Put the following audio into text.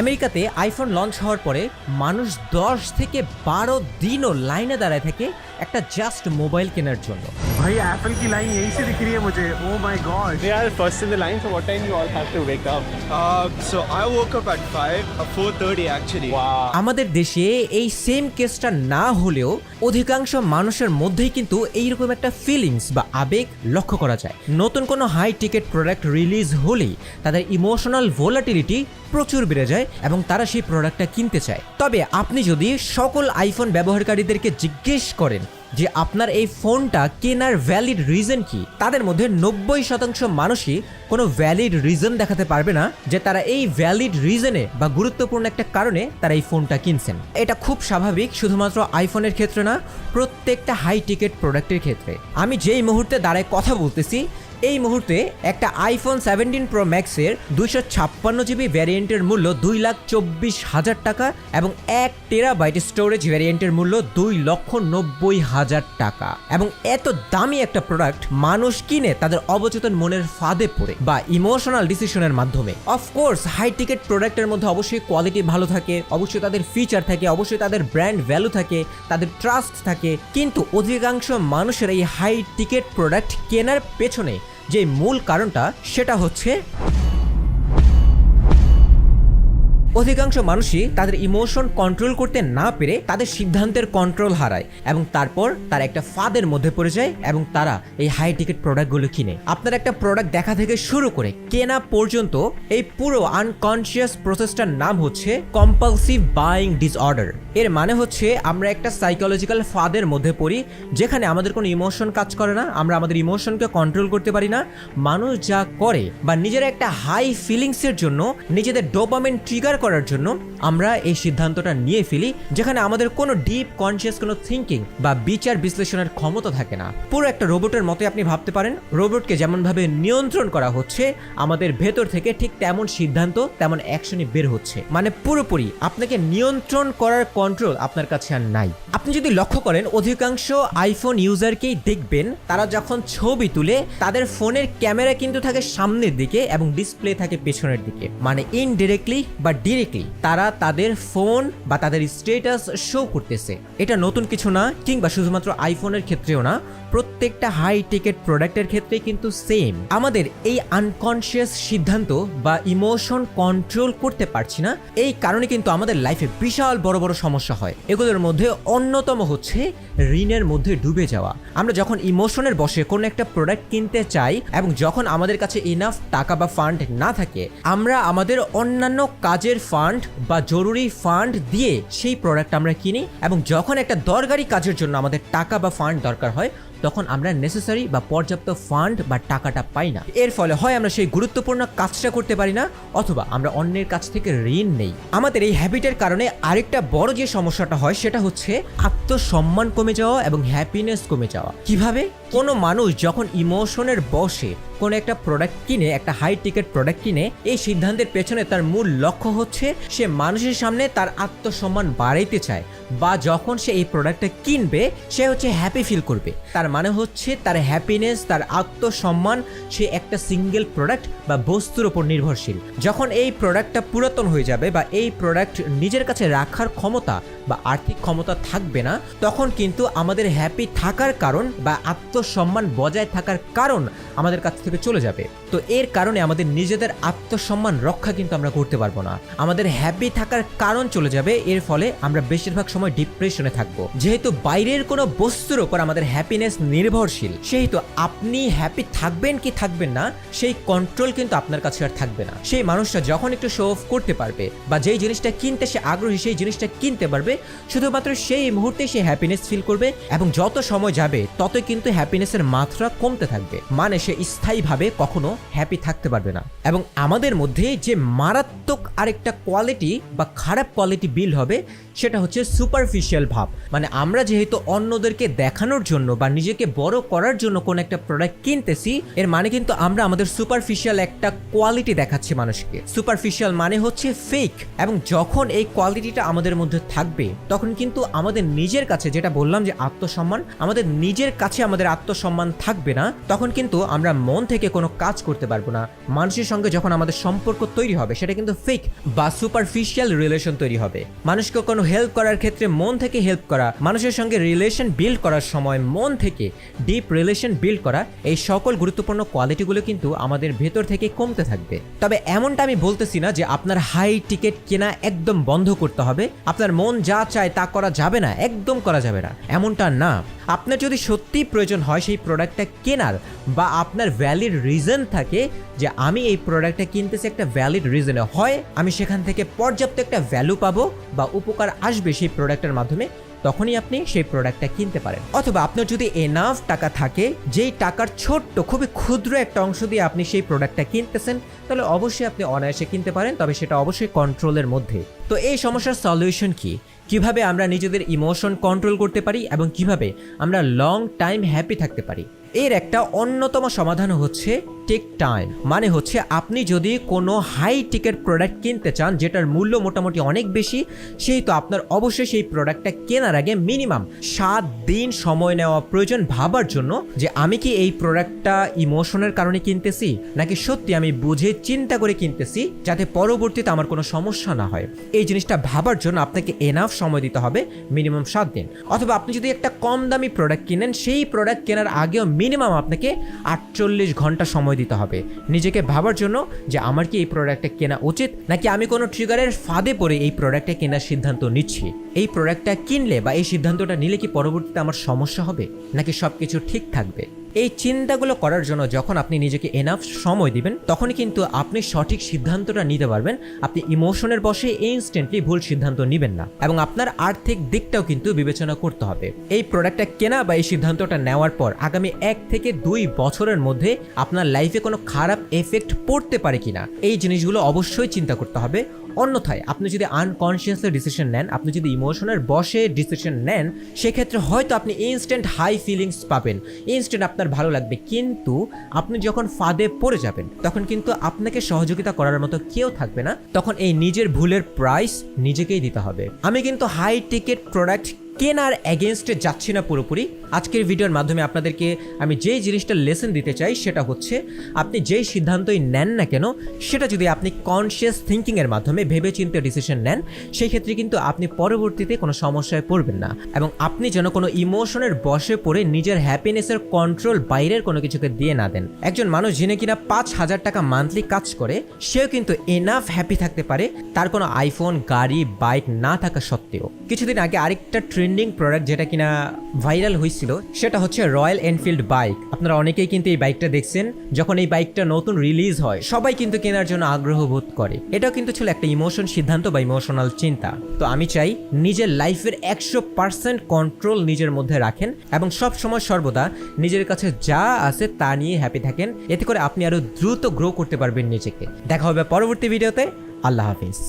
আমেরিকাতে iPhone launch হওয়ার পরে মানুষ 10 থেকে 12 দিনও লাইনে দাঁড়ায় থাকে একটা জাস্ট মোবাইল কেনার জন্য। भाई एप्पल की लाइन यहीं से दिख रही है मुझे। Oh my god. They are first in the line, so what time you all have to wake up? So I woke up at 4:30 actually. Wow. আমাদের দেশে এই সেম কেসটা না হলেও অধিকাংশ মানুষের মধ্যেই কিন্তু এইরকম একটা ফিলিংস বা আবেগ লক্ষ্য করা যায়। নতুন কোনো হাই টিকেট প্রোডাক্ট রিলিজ হলেই তাদের ইমোশনাল ভোলাটিলিটি প্রচুর বেড়ে যায় এবং তারা সেই প্রোডাক্টটা কিনতে চায়। তবে আপনি যদি সকল আইফোন ব্যবহারকারীদেরকে জিজ্ঞেস করেন যে আপনার এই ফোনটা কেনার ভ্যালিড রিজন কি, তাদের মধ্যে 90% মানুষই কোনো ভ্যালিড রিজন দেখাতে পারবে না যে তারা এই ভ্যালিড রিজনে বা গুরুত্বপূর্ণ একটা কারণে তারা এই ফোনটা কিনছেন। এটা খুব স্বাভাবিক, শুধুমাত্র আইফোনের ক্ষেত্রে না, প্রত্যেকটা হাই টিকেট প্রোডাক্টের ক্ষেত্রে। আমি যেই মুহূর্তে দাঁড়ায় কথা বলতেছি এই মুহূর্তে একটা আইফোন 17 প্রো ম্যাক্সের 256 জিবি ভ্যারিয়েন্টের মূল্য 2,24,000 টাকা এবং 1 টেরাবাইট স্টোরেজ ভ্যারিয়েন্টের মূল্য 2,90,000 টাকা। এবং এত দামি একটা প্রোডাক্ট মানুষ কিনে তাদের অবচেতন মনের ফাঁদে পড়ে বা ইমোশনাল ডিসিশনের মাধ্যমে। অফকোর্স হাই টিকেট প্রোডাক্টের মধ্যে অবশ্যই কোয়ালিটি ভালো থাকে, অবশ্যই তাদের ফিচার থাকে, অবশ্যই তাদের ব্র্যান্ড ভ্যালু থাকে, তাদের ট্রাস্ট থাকে, কিন্তু অধিকাংশ মানুষের এই হাই টিকেট প্রোডাক্ট কেনার পেছনে যে মূল কারণটা সেটা হচ্ছে অধিকাংশ মানুষই তাদের ইমোশন কন্ট্রোল করতে না পেরে তাদের সিদ্ধান্তের কন্ট্রোল হারায় এবং তারপর তারা একটা ফাঁদের মধ্যে পড়ে যায় এবং তারা এই হাই টিকেট প্রোডাক্টগুলো কিনে। আপনার একটা প্রোডাক্ট দেখা থেকে শুরু করে কেনা পর্যন্ত এই পুরো আনকনসিয়াস প্রসেসটার নাম হচ্ছে কম্পালসিভ বাইং ডিসঅর্ডার। এর মানে হচ্ছে আমরা একটা সাইকোলজিক্যাল ফাঁদের মধ্যে পড়ি যেখানে আমাদের কোনো ইমোশন কাজ করে না, আমরা আমাদের ইমোশনকে কন্ট্রোল করতে পারি না। মানুষ যা করে বা নিজের একটা হাই ফিলিংসের জন্য, নিজেদের ডোপামিন ট্রিগার করার জন্য আমরা এই সিদ্ধান্তটা নিয়ে ফেলি যেখানে আমাদের কোনো ডিপ কনসিয়াস কোনো থিঙ্কিং বা বিচার বিশ্লেষণের ক্ষমতা থাকে না। পুরো একটা রোবটের মতোই আপনি ভাবতে পারেন। রোবটকে যেমনভাবে নিয়ন্ত্রণ করা হচ্ছে আমাদের ভেতর থেকে, ঠিক তেমন সিদ্ধান্ত তেমন অ্যাকশনই বের হচ্ছে। মানে পুরোপুরি আপনাকে নিয়ন্ত্রণ করার কন্ট্রোল আপনার কাছে আর নাই। আপনি যদি লক্ষ্য করেন অধিকাংশ আইফোন ইউজারকেই দেখবেন তারা যখন ছবি তুলে তাদের ফোনের ক্যামেরা কিন্তু থাকে সামনের দিকে এবং ডিসপ্লে থাকে পেছনের দিকে। মানে ইনডিরেক্টলি বা ডিরেক্টলি তারা তাদের ফোন বা তাদের স্ট্যাটাস শো করতেছে। এটা নতুন কিছু না, কিংবা শুধুমাত্র আইফোনের ক্ষেত্রেও না, প্রত্যেকটা হাই টিকেট প্রোডাক্টের ক্ষেত্রে কিন্তু সেম। আমাদের এই আনকনসিয়াস সিদ্ধান্ত বা ইমোশন কন্ট্রোল করতে পারছি না, এই কারণে কিন্তু আমাদের লাইফে বিশাল বড় বড় সমস্যা হয়। এগুলোর মধ্যে অন্যতম হচ্ছে ঋণের মধ্যে ডুবে যাওয়া। আমরা যখন ইমোশনের বশে কোনো একটা প্রোডাক্ট কিনতে চাই এবং যখন আমাদের কাছে ইনাফ টাকা বা ফান্ড না থাকে, আমরা আমাদের অন্যান্য কাজের ফান্ড বা জরুরি ফান্ড দিয়ে সেই প্রোডাক্ট আমরা কিনি এবং যখন একটা দরকারি কাজের জন্য আমাদের টাকা বা ফান্ড দরকার হয় তখন আমরা নেসেসারি বা পর্যাপ্ত ফান্ড বা টাকাটা পাই না। এর ফলে হয় আমরা সেই গুরুত্বপূর্ণ কাজটা করতে পারি না অথবা আমরা অন্যের কাছ থেকে ঋণ নেই। আমাদের এই হ্যাবিটের কারণে আরেকটা বড় যে সমস্যাটা হয় সেটা হচ্ছে আত্মসম্মান কমে যাওয়া এবং হ্যাপিনেস কমে যাওয়া। কিভাবে? কোনো মানুষ যখন ইমোশনের বশে কোনো একটা প্রোডাক্ট কিনে, একটা হাই টিকেট প্রোডাক্ট কিনে, এই সিদ্ধান্তের পেছনে তার মূল লক্ষ্য হচ্ছে সে মানুষের সামনে তার আত্মসম্মান বাড়াইতে চায়, বা যখন সে এই প্রোডাক্টটা কিনবে সে হচ্ছে হ্যাপি ফিল করবে। তার মানে হচ্ছে তার হ্যাপিনেস, তার আত্মসম্মান সে একটা সিঙ্গেল প্রোডাক্ট বা বস্তুর উপর নির্ভরশীল। যখন এই প্রোডাক্টটা পুরাতন হয়ে যাবে বা এই প্রোডাক্ট নিজের কাছে রাখার ক্ষমতা বা আর্থিক ক্ষমতা থাকবে না, তখন কিন্তু আমাদের হ্যাপি থাকার কারণ বা আত্মসম্মান বজায় থাকার কারণ আমাদের কাছ থেকে চলে যাবে। তো এর কারণে আমাদের নিজেদের আত্মসম্মান রক্ষা কিন্তু আমরা করতে পারবো না, আমাদের হ্যাপি থাকার কারণ চলে যাবে। এর ফলে আমরা বেশিরভাগ সময় ডিপ্রেশনে থাকবো। যেহেতু বাইরের কোনো বস্তুর উপর আমাদের হ্যাপিনেস নির্ভরশীল, সেহেতু আপনি হ্যাপি থাকবেন কি থাকবেন না সেই কন্ট্রোল কিন্তু আপনার কাছে আর থাকবে না। সেই মানুষটা যখন একটু শো অফ করতে পারবে বা যেই জিনিসটা কিনতে সে আগ্রহী সেই জিনিসটা কিনতে পারবে, শুধুমাত্র সেই মুহূর্তে সে হ্যাপিনেস ফিল করবে এবং যত সময় যাবে ততই কিন্তু হ্যাপিনেসের মাত্রা কমতে থাকবে। মানে সে স্থায়ীভাবে কখনো হ্যাপি থাকতে পারবে না। এবং আমাদের মধ্যে যে মারাত্মক আরেকটা কোয়ালিটি বা খারাপ কোয়ালিটি বিল্ড হবে সেটা হচ্ছে সুপারফিশিয়াল ভাব। মানে আমরা যেহেতু অন্যদেরকে দেখানোর জন্য বা নিজেকে বড় করার জন্য কোন একটা প্রোডাক্ট কিনতেছি, এর মানে কিন্তু আমরা আমাদের সুপারফিশিয়াল একটা কোয়ালিটি দেখাচ্ছি মানুষকে। সুপারফিশিয়াল মানে হচ্ছে ফেক। এবং যখন এই কোয়ালিটিটা আমাদের মধ্যে থাকবে তখন কিন্তু আমাদের নিজের কাছে, যেটা বললাম যে আত্মসম্মান, আমাদের নিজের কাছে আমাদের আত্মসম্মান থাকবে না, তখন কিন্তু আমরা মন থেকে কোনো কাজ করতে পারবো না। মানুষের সঙ্গে যখন আমাদের সম্পর্ক তৈরি হবে সেটা কিন্তু ফেক বা সুপারফিশিয়াল রিলেশন তৈরি হবে। মানুষকে কোনো হেল্প করার ক্ষেত্রে মন থেকে হেল্প করা, মানুষের সঙ্গে রিলেশন বিল্ড করার সময় মন থেকে ডিপ রিলেশন বিল্ড করা, এই সকল গুরুত্বপূর্ণ কোয়ালিটিগুলো কিন্তু আমাদের ভেতর থেকে কমতে থাকবে। তবে এমনটা আমি বলতেছি না যে আপনার হাই টিকেট কেনা একদম বন্ধ করতে হবে, আপনার মন যা চায় তা করা যাবে না, একদম করা যাবে না, এমনটা না। আপনার যদি সত্যিই প্রয়োজন হয় সেই প্রোডাক্টটা কেনার, বা আপনার ভ্যালিড রিজন থাকে যে আমি এই প্রোডাক্টটা কিনতেছি একটা ভ্যালিড রিজনে, হয় আমি সেখান থেকে পর্যাপ্ত একটা ভ্যালু পাবো বা উপকার আসবে সেই প্রোডাক্টের মাধ্যমে, তখনই আপনি সেই প্রোডাক্টটা কিনতে পারেন। অথবা আপনার যদি এনাফ টাকা থাকে, যেই টাকার ছোট্ট খুবই ক্ষুদ্র একটা অংশ দিয়ে আপনি সেই প্রোডাক্টটা কিনতেছেন, তাহলে অবশ্যই আপনি অনায়াসে কিনতে পারেন, তবে সেটা অবশ্যই কন্ট্রোলের মধ্যে। তো এই সমস্যার সলিউশন কি? কিভাবে আমরা নিজেদের ইমোশন কন্ট্রোল করতে পারি এবং কিভাবে আমরা লং টাইম হ্যাপি থাকতে পারি? এর একটা অন্যতম সমাধান হচ্ছে টেক টাইম। মানে হচ্ছে আপনি যদি কোনো হাই টিকেট প্রোডাক্ট কিনতে চান যেটার মূল্য মোটামুটি অনেক বেশি, সেই তো আপনার অবশ্যই সেই প্রোডাক্টটা কেনার আগে মিনিমাম 7 দিন সময় নেওয়া প্রয়োজন ভাবার জন্য যে আমি কি এই প্রোডাক্টটা ইমোশনের কারণে কিনতেছি নাকি সত্যি আমি বুঝে চিন্তা করে কিনতেছি যাতে পরবর্তীতে আমার কোনো সমস্যা না হয়। এই জিনিসটা ভাবার জন্য আপনাকে এনাফ সময় দিতে হবে, মিনিমাম 7 দিন। অথবা আপনি যদি একটা কম দামি প্রোডাক্ট কিনেন, সেই প্রোডাক্ট কেনার আগেও মিনিমাম আপনাকে 48 ঘন্টা সময় দিতে হবে নিজেকে ভাবার জন্য যে আমার কি এই প্রোডাক্টটা কেনা উচিত নাকি আমি কোনো ট্রিগারের ফাঁদে পড়ে এই প্রোডাক্টটা কেনার সিদ্ধান্ত নিচ্ছি। এই প্রোডাক্টটা কিনলে বা এই সিদ্ধান্তটা নিলে কি পরবর্তীতে আমার সমস্যা হবে নাকি সবকিছু ঠিক থাকবে? এই চিন্তাগুলো করার জন্য যখন আপনি নিজেকে এনাফ সময় দিবেন, তখনই কিন্তু আপনি সঠিক সিদ্ধান্তটা নিতে পারবেন। আপনি ইমোশনের বশে ইনস্ট্যান্টলি ভুল সিদ্ধান্ত নেবেন না, এবং আপনার আর্থিক দিকটাও কিন্তু বিবেচনা করতে হবে। এই প্রোডাক্টটা কেনা বা এই সিদ্ধান্তটা নেওয়ার পর আগামী 1 থেকে 2 বছরের মধ্যে আপনার লাইফে কোনো খারাপ এফেক্ট পড়তে পারে কিনা, এই জিনিসগুলো অবশ্যই চিন্তা করতে হবে। অন্যথায় আপনি যদি আনকনসিয়াসলি ডিসিশন নেন, আপনি যদি ইমোশনের বশে ডিসিশন নেন, সেক্ষেত্রে হয়তো আপনি ইনস্ট্যান্ট হাই ফিলিংস পাবেন, ইনস্ট্যান্ট আপনার ভালো লাগবে, কিন্তু আপনি যখন ফাঁদে পড়ে যাবেন তখন কিন্তু আপনাকে সহযোগিতা করার মতো কেউ থাকবে না। তখন এই নিজের ভুলের প্রাইস নিজেকেই দিতে হবে। আমি কিন্তু হাই টিকেট প্রোডাক্ট কেনার এগেনস্টে যাচ্ছি না পুরোপুরি। আজকের ভিডিওর মাধ্যমে আপনাদেরকে আমি যেই জিনিসটা লেসন দিতে চাই সেটা হচ্ছে, আপনি যেই সিদ্ধান্তই নেন না কেন সেটা যদি আপনি কনসিয়াস থিঙ্কিংয়ের মাধ্যমে ভেবে চিন্তে ডিসিশন নেন, সেই ক্ষেত্রে কিন্তু আপনি পরবর্তীতে কোনো সমস্যায় পড়বেন না, এবং আপনি যেন কোনো ইমোশনের বশে পড়ে নিজের হ্যাপিনেসের কন্ট্রোল বাইরের কোনো কিছুকে দিয়ে না দেন। একজন মানুষ যিনি কিনা 5,000 টাকা মান্থলি কাজ করে, সেও কিন্তু এনাফ হ্যাপি থাকতে পারে তার কোনো আইফোন, গাড়ি, বাইক না থাকা সত্ত্বেও। কিছুদিন আগে আরেকটা ট্রেন্ডিং প্রোডাক্ট যেটা কিনা ভাইরাল হয়েছিল সেটা হচ্ছে রয়্যাল এনফিল্ড বাইক। আপনারা অনেকেই কিন্তু এই বাইকটা দেখছেন। যখন এই বাইকটা নতুন রিলিজ হয় সবাই কিন্তু কেনার জন্য আগ্রহ বোধ করে। এটাও কিন্তু ছিল একটা ইমোশন সিদ্ধান্ত বা ইমোশনাল চিন্তা। তো আমি চাই নিজের লাইফের 100% কন্ট্রোল নিজের মধ্যে রাখেন এবং সব সময় সর্বদা নিজের কাছে যা আছে তা নিয়ে হ্যাপি থাকেন। এতে করে আপনি আরো দ্রুত গ্রো করতে পারবেন নিজেকে। দেখা হবে পরবর্তী ভিডিওতে। আল্লাহ হাফিজ।